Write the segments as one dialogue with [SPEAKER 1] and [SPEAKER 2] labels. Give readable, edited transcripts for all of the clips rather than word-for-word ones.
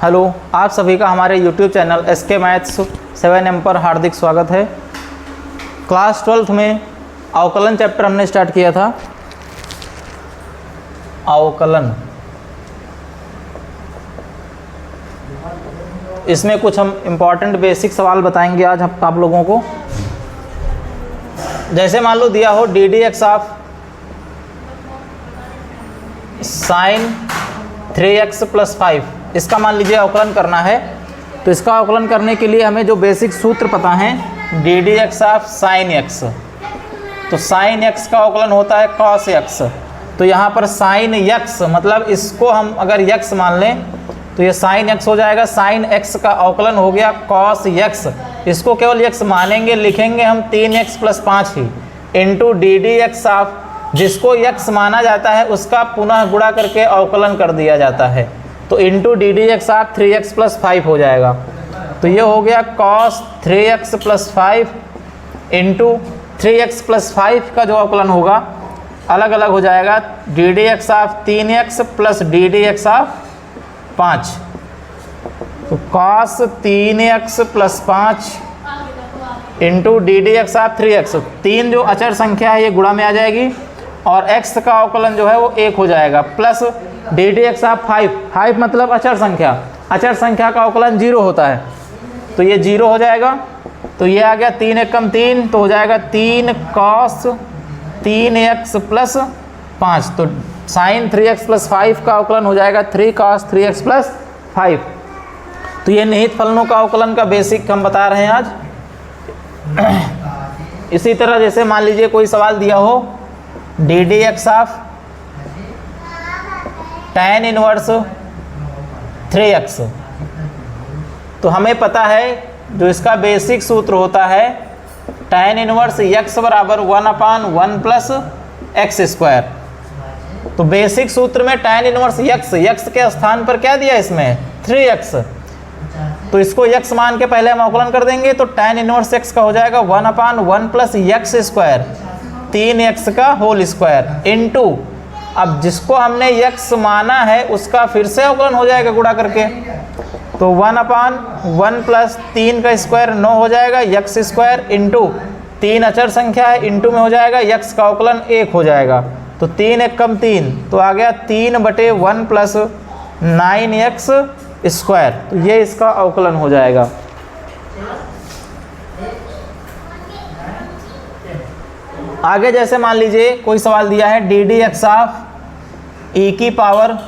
[SPEAKER 1] Hello, आप सभी का हमारे YouTube channel SK maths 7M पर हार्दिक स्वागत है। क्लास 12th में अवकलन चैप्टर हमने स्टार्ट किया था। अवकलन, इसमें कुछ हम इम्पॉर्टेंट बेसिक सवाल बताएंगे आज आप लोगों को। जैसे मान लो दिया हो D d x of sine 3x + 5, इसका मान लीजिए अवकलन करना है। तो इसका अवकलन करने के लिए हमें जो बेसिक सूत्र पता है, d d x of sine x, तो साइन x का अवकलन होता है कॉस x। तो यहाँ पर साइन x मतलब इसको हम अगर x मान लें तो ये साइन x हो जाएगा। साइन x का अवकलन हो गया कॉस x, इसको केवल x मानेंगे, लिखेंगे हम 3x + 5 he into d d x of, जिसको x माना जाता है उसका पुनः गुणा करके अवकलन कर दिया जाता है। तो into d d x of 3x + 5 हो जाएगा। तो ये हो गया cos 3x + 5 इंटू 3x + 5 का जो अवकलन होगा अलग अलग हो जाएगा, d d x of 3x + D d x of 5। तो cos 3x + 5 into d d x of 3x, 3 जो अचर संख्या है ये गुणा में आ जाएगी और x का अवकलन जो है वो 1 हो जाएगा, plus D d x of 5 मतलब अचर संख्या, अचर संख्या का अवकलन 0 होता है तो ये 0 हो जाएगा। तो ये आ गया 3 × 3 तो हो जाएगा 3 cos 3x + 5। तो साइन 3x + 5 का अवकलन हो जाएगा 3 cos 3x + 5। तो ये निहित फलनों का अवकलन का बेसिक हम बता रहे हैं आज। इसी तरह जैसे मान लीजिए कोई सवाल दिया हो D d x of tan 1 3x, तो हमें पता है जो इसका बेसिक सूत्र होता है tan 1 x = 1/1 + x²। तो बेसिक सूत्र में tan 1 x के स्थान पर क्या दिया इसमें 3x, तो इसको x मान के पहले हम अवकलन कर देंगे। तो tan 1 x का हो जाएगा 1/1 + x², 3x का होल स्क्वायर इंटू, अब जिसको हमने x माना है उसका फिर से अवकलन हो जाएगा गुणा करके। तो 1/1 + 3 का स्क्वायर 9 हो जाएगा, x² इंटू 3 अचर संख्या है, इंटू में हो जाएगा x का अवकलन 1 हो जाएगा। तो 3 × 3 तो आ गया 3/1 + 9x²। तो ये इसका अवकलन हो जाएगा। आगे जैसे मान लीजिए कोई सवाल दिया है d d x of e⁻³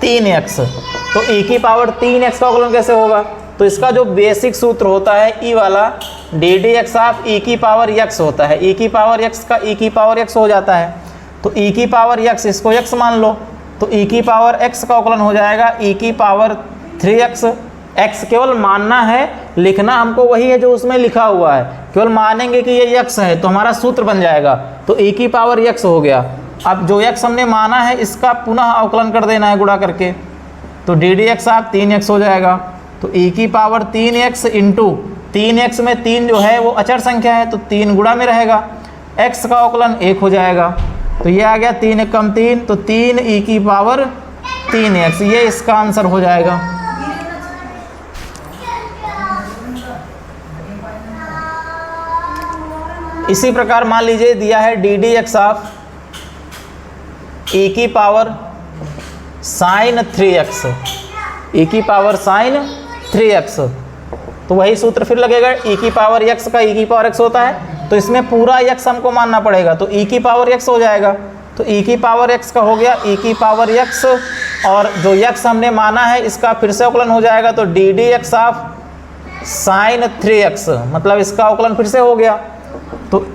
[SPEAKER 1] 3x, तो e⁻³ का अवकलन कैसे होगा? तो इसका जो बेसिक सूत्र होता है ई वाला, D d x of e⁻x होता है, e⁻x का e⁻x हो जाता है। तो e⁻x इसको x मान लो, तो e⁻x का अवकलन हो जाएगा e⁻3x। x केवल मानना है, लिखना हमको वही है जो उसमें लिखा हुआ है, केवल मानेंगे कि ये x है तो हमारा सूत्र बन जाएगा। तो e⁻x हो गया। अब जो x हमने माना है इसका पुनः अवकलन कर देना है गुणा करके, तो D d x of 3x हो जाएगा। तो e⁻3x इंटू 3x में 3 जो है वो अचर संख्या है तो 3 गुणा में रहेगा, x का अवकलन 1 हो जाएगा। तो ये आ गया 3 × 3 तो 3 e⁻3x, ये इसका आंसर हो जाएगा। इसी प्रकार मान लीजिए दिया है d d x of e⁻sin 3x, e⁻sin 3x, तो वही सूत्र फिर लगेगा। e⁻x का e⁻x होता है तो इसमें पूरा x हमको मानना पड़ेगा, तो e⁻x हो जाएगा। तो e⁻x का हो गया e⁻x, और जो x हमने माना है इसका फिर से अवकलन हो जाएगा। तो D d x of sin 3x मतलब इसका अवकलन फिर से हो गया। तो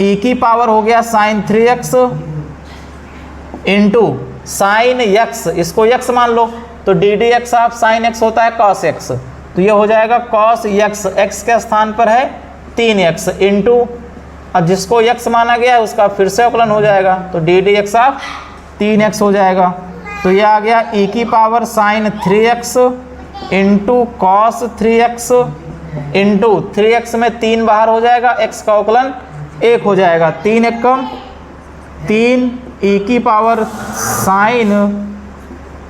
[SPEAKER 1] e⁻ हो गया sin 3x into sin x, इसको x मान लो, तो D d x of sin x होता है cos x, तो ये हो जाएगा cos x, x के स्थान पर है 3x इंटू, अब जिसको x माना गया है उसका फिर से अवकलन हो जाएगा, तो D d x of 3x हो जाएगा। तो ये आ गया e⁻sin 3x into cos 3x into 3x में 3 बाहर हो जाएगा, x का अवकलन 1 हो जाएगा। 3 × 3 e⁻sin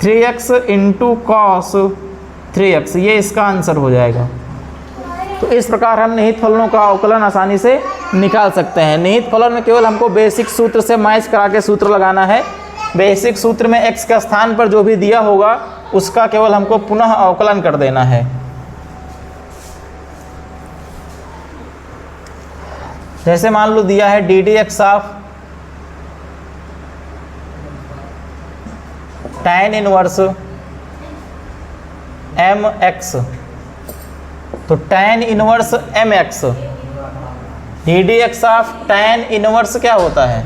[SPEAKER 1] 3x into cos 3x, ये इसका आंसर हो जाएगा। तो इस प्रकार हम निहित फलनों का अवकलन आसानी से निकाल सकते हैं। निहित फलन में केवल हमको बेसिक सूत्र से मैच करा के सूत्र लगाना है। बेसिक सूत्र में x के स्थान पर जो भी दिया होगा उसका केवल हमको पुनः अवकलन कर देना है। जैसे मान लो दिया है d d x of tan inverse m x, तो tan inverse m x, d d x of tan inverse क्या होता है,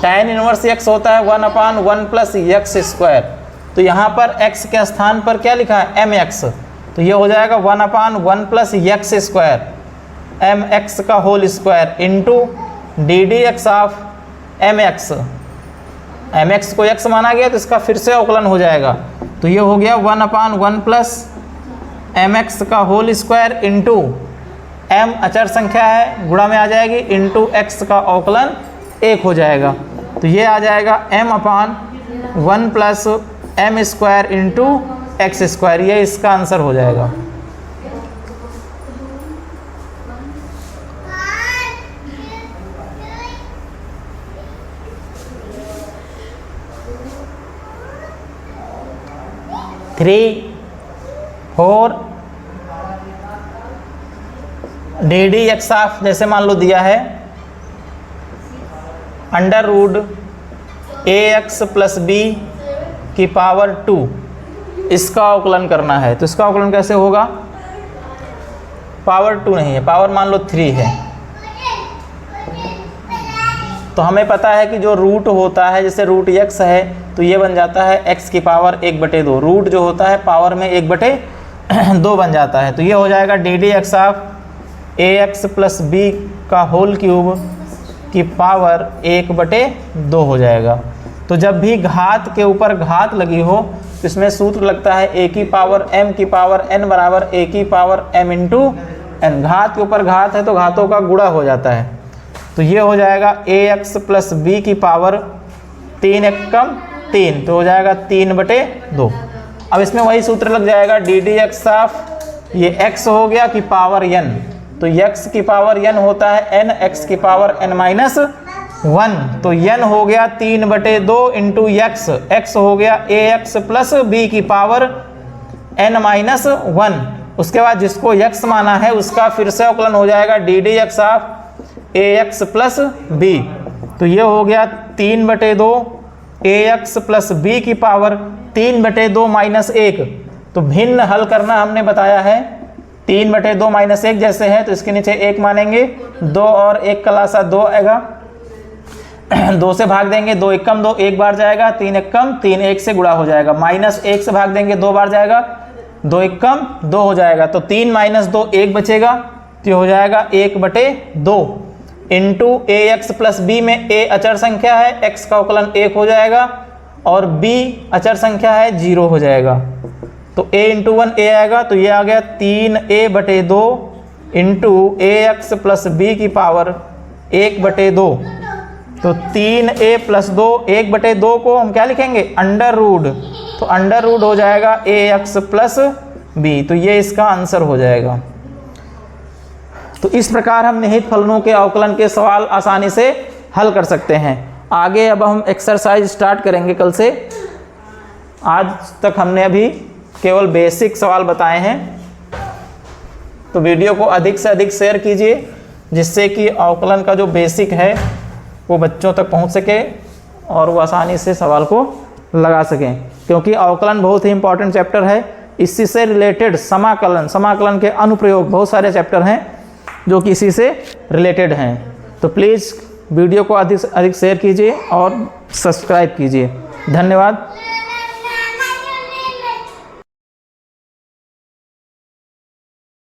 [SPEAKER 1] tan इनवर्स x होता है 1/1 प्लस एक्स स्क्वायर। तो यहाँ पर x के स्थान पर क्या लिखा है एम एक्स, तो ये हो जाएगा 1/1 plus x square m x का whole square into d d x of m x. M x को x माना गया तो इसका फिर से अवकलन हो जाएगा, तो ये हो गया 1/1 प्लस एम एक्स का होल स्क्वायर इंटू m अचर संख्या है गुणा में आ जाएगी इंटू x का अवकलन 1 हो जाएगा। तो ये आ जाएगा m/1 plus m square into x square, ये इसका आंसर हो जाएगा। Three four d d x of, जैसे मान लो दिया है under root a x plus b की पावर 2, इसका अवकलन करना है। तो इसका अवकलन कैसे होगा, पावर 2 नहीं है, पावर मान लो 3 है। तो हमें पता है कि जो रूट होता है, जैसे रूट x है तो ये बन जाता है x की पावर 1/2, रूट जो होता है पावर में 1/2 बन जाता है। तो ये हो जाएगा d d x of a x plus b का होल क्यूब की पावर 1/2 हो जाएगा। तो जब भी घात के ऊपर घात लगी हो तो इसमें सूत्र लगता है a की पावर m की पावर n बराबर a की पावर m इंटू n। घात के ऊपर घात है तो घातों का गुणा हो जाता है। तो ये हो जाएगा ax प्लस बी की पावर 3 एकम 3, तो हो जाएगा 3/2। अब इसमें वही सूत्र लग जाएगा डी डी एक्स ऑफ ये x हो गया की पावर n, तो x की पावर n होता है n, x की पावर n-1, तो n हो गया 3/2 इंटू x, x हो गया ax प्लस b की पावर n-1। उसके बाद जिसको x माना है उसका फिर से अवकलन हो जाएगा d d x of ax plus b। तो ये हो गया 3/2 ax प्लस b की पावर 3/2 माइनस 1। तो भिन्न हल करना हमने बताया है, 3/2 माइनस 1 जैसे है तो इसके नीचे 1 मानेंगे, 2 और 1 का लासा 2 आएगा, 2 से भाग देंगे 2 एकम 2 एक बार जाएगा, 3 एकम 3 1 से गुणा हो जाएगा, माइनस 1 से भाग देंगे 2 बार जाएगा, 2 एकम 2 हो जाएगा, तो 3 माइनस 2 1 बचेगा, तो हो जाएगा 1/2 इंटू ए एक्स प्लस बी में a अचर संख्या है, x का अवकलन 1 हो जाएगा और b अचर संख्या है 0 हो जाएगा। तो a इंटू 1 a आएगा, तो ये आ गया 3a/2 इंटू ए एक्स प्लस बी की पावर 1/2। तो 3a प्लस 2 1/2 को हम क्या लिखेंगे अंडर रूट, तो अंडर रूट हो जाएगा ax प्लस b, तो ये इसका आंसर हो जाएगा। तो इस प्रकार हम निहित फलनों के अवकलन के सवाल आसानी से हल कर सकते हैं। आगे अब हम एक्सरसाइज स्टार्ट करेंगे कल से। आज तक हमने अभी केवल बेसिक सवाल बताए हैं, तो वीडियो को अधिक से अधिक शेयर कीजिए जिससे कि अवकलन का जो बेसिक है वो बच्चों तक पहुंच सके और वो आसानी से सवाल को लगा सकें, क्योंकि अवकलन बहुत ही इंपॉर्टेंट चैप्टर है। इसी से रिलेटेड समाकलन के अनुप्रयोग बहुत सारे चैप्टर हैं जो कि इसी से रिलेटेड हैं। तो प्लीज़ वीडियो को अधिक से अधिक शेयर कीजिए और सब्सक्राइब कीजिए। धन्यवाद।